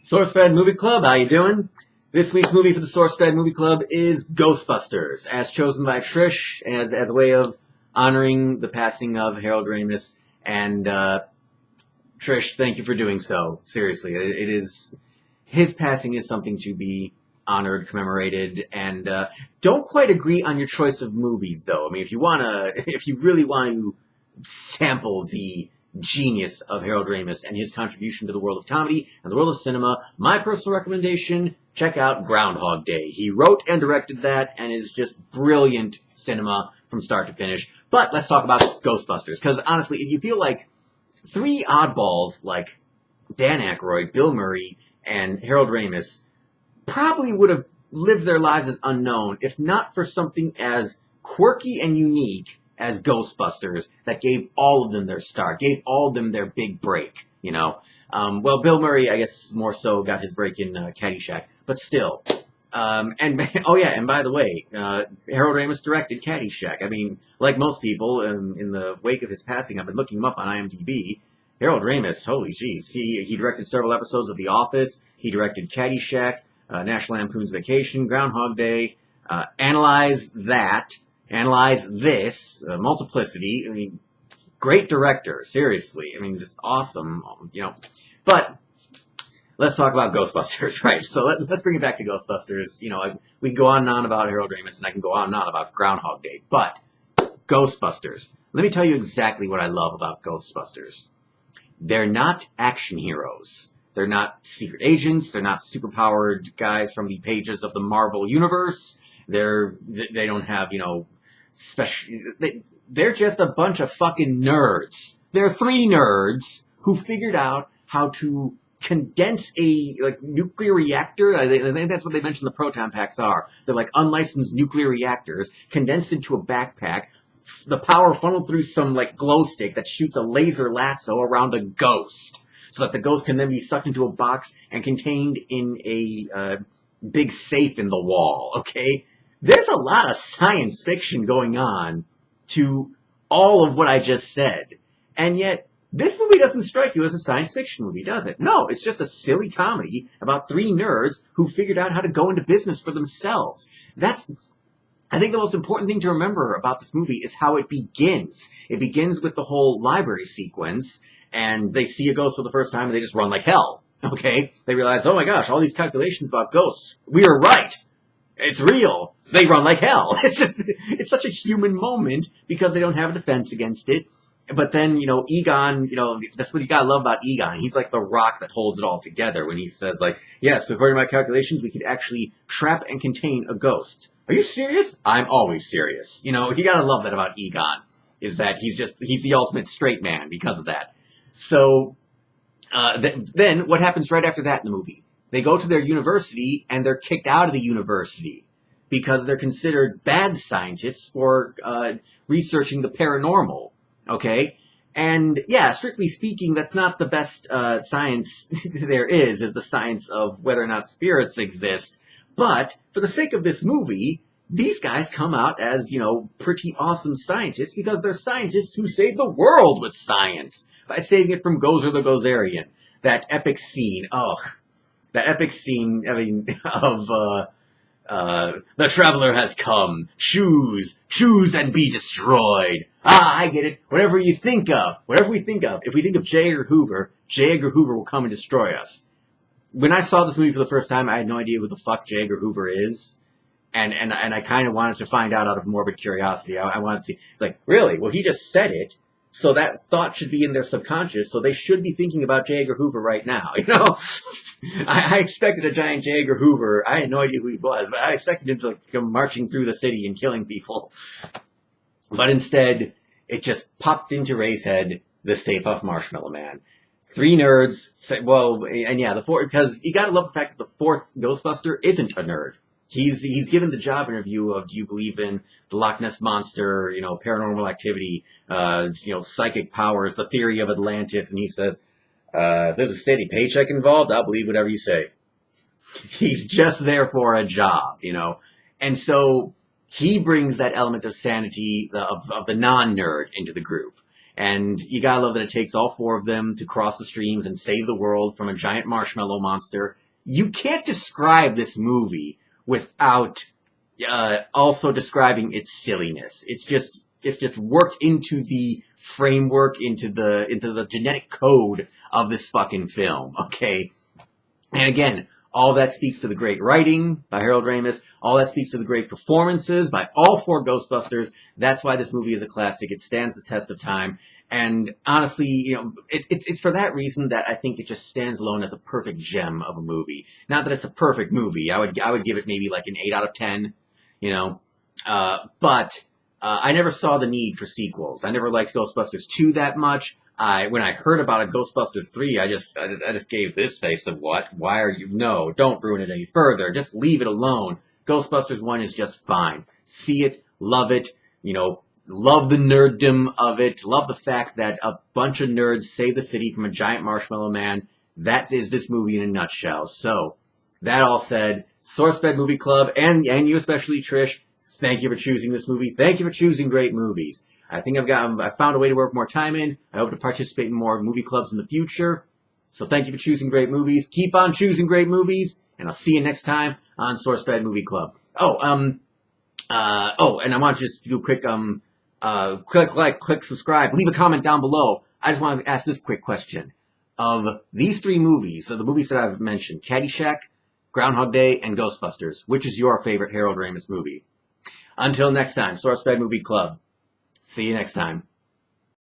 Sourcefed Movie Club, how you doing? This week's movie for the Sourcefed Movie Club is Ghostbusters, as chosen by Trish as a way of honoring the passing of Harold Ramis. And Trish, thank you for doing so. Seriously, his passing is something to be honored, commemorated, and don't quite agree on your choice of movies, though. I mean, if you really want to sample the genius of Harold Ramis and his contribution to the world of comedy and the world of cinema, my personal recommendation, check out Groundhog Day. He wrote and directed that and is just brilliant cinema from start to finish. But let's talk about Ghostbusters, because honestly, you feel like three oddballs like Dan Aykroyd, Bill Murray, and Harold Ramis probably would have lived their lives as unknown if not for something as quirky and unique as Ghostbusters that gave all of them their start, gave all of them their big break, you know. Well, Bill Murray, I guess, more so got his break in Caddyshack, but still. And by the way, Harold Ramis directed Caddyshack. I mean, like most people, in the wake of his passing, I've been looking him up on IMDb. Harold Ramis, holy jeez, he directed several episodes of The Office. He directed Caddyshack, National Lampoon's Vacation, Groundhog Day. Analyze this, Multiplicity. I mean, great director, seriously. I mean, just awesome, you know. But let's talk about Ghostbusters, right? So let's bring it back to Ghostbusters. You know, we can go on and on about Harold Ramis, and I can go on and on about Groundhog Day. But Ghostbusters, let me tell you exactly what I love about Ghostbusters. They're not action heroes. They're not secret agents. They're not superpowered guys from the pages of the Marvel Universe. They don't have, you know, they're just a bunch of fucking nerds. They're three nerds who figured out how to condense a nuclear reactor. I think that's what they mentioned the proton packs are. They're like unlicensed nuclear reactors condensed into a backpack. The power funneled through some glow stick that shoots a laser lasso around a ghost, so that the ghost can then be sucked into a box and contained in a big safe in the wall. Okay. There's a lot of science fiction going on to all of what I just said. And yet, this movie doesn't strike you as a science fiction movie, does it? No, it's just a silly comedy about three nerds who figured out how to go into business for themselves. I think the most important thing to remember about this movie is how it begins. It begins with the whole library sequence, and they see a ghost for the first time, and they just run like hell. Okay? They realize, oh my gosh, all these calculations about ghosts. We were right. It's real. They run like hell. It's such a human moment because they don't have a defense against it. But then, you know, Egon, you know, that's what you gotta love about Egon. He's like the rock that holds it all together when he says, yes, according to my calculations, we could actually trap and contain a ghost. Are you serious? I'm always serious. You know, you gotta love that about Egon, is that he's the ultimate straight man because of that. So, then what happens right after that in the movie? They go to their university, and they're kicked out of the university because they're considered bad scientists for researching the paranormal, okay? And, yeah, strictly speaking, that's not the best science there is the science of whether or not spirits exist. But, for the sake of this movie, these guys come out as, you know, pretty awesome scientists because they're scientists who save the world with science by saving it from Gozer the Gozerian. That epic scene, I mean, of, the traveler has come. Choose and be destroyed. Ah, I get it. Whatever we think of. If we think of J. Edgar Hoover will come and destroy us. When I saw this movie for the first time, I had no idea who the fuck J. Edgar Hoover is. And I kind of wanted to find out of morbid curiosity. I wanted to see. It's like, really? Well, he just said it. So that thought should be in their subconscious, so they should be thinking about J. Edgar Hoover right now, you know? I expected a giant J. Edgar Hoover. I had no idea who he was, but I expected him to come marching through the city and killing people. But instead, it just popped into Ray's head, the Stay Puft Marshmallow Man. Three nerds, because you gotta love the fact that the fourth Ghostbuster isn't a nerd. He's given the job interview of, do you believe in the Loch Ness Monster, you know, paranormal activity, you know, psychic powers, the theory of Atlantis, and he says, if there's a steady paycheck involved, I'll believe whatever you say. He's just there for a job, you know. And so he brings that element of sanity, of the non-nerd into the group. And you gotta love that it takes all four of them to cross the streams and save the world from a giant marshmallow monster. You can't describe this movie without also describing its silliness. It's just worked into the framework, into the genetic code of this fucking film. Okay, and again, all that speaks to the great writing by Harold Ramis. All that speaks to the great performances by all four Ghostbusters. That's why this movie is a classic. It stands the test of time. And honestly, you know, it's for that reason that I think it just stands alone as a perfect gem of a movie. Not that it's a perfect movie. I would give it maybe like an 8 out of 10, you know. But I never saw the need for sequels. I never liked Ghostbusters 2 that much. When I heard about a Ghostbusters 3, I just gave this face of what? Why are you? No, don't ruin it any further. Just leave it alone. Ghostbusters 1 is just fine. See it, love it, you know, love the nerddom of it, love the fact that a bunch of nerds save the city from a giant marshmallow man. That is this movie in a nutshell. So, that all said, Sourcefed Movie Club, and you especially, Trish, thank you for choosing this movie. Thank you for choosing great movies. I think I've found a way to work more time in. I hope to participate in more movie clubs in the future. So thank you for choosing great movies. Keep on choosing great movies, and I'll see you next time on Sourcefed Movie Club. And I want to just do a quick, click like, click subscribe, leave a comment down below. I just want to ask this quick question. Of these three movies, so the movies that I've mentioned, Caddyshack, Groundhog Day, and Ghostbusters, which is your favorite Harold Ramis movie? Until next time, Sourcefed Movie Club. See you next time.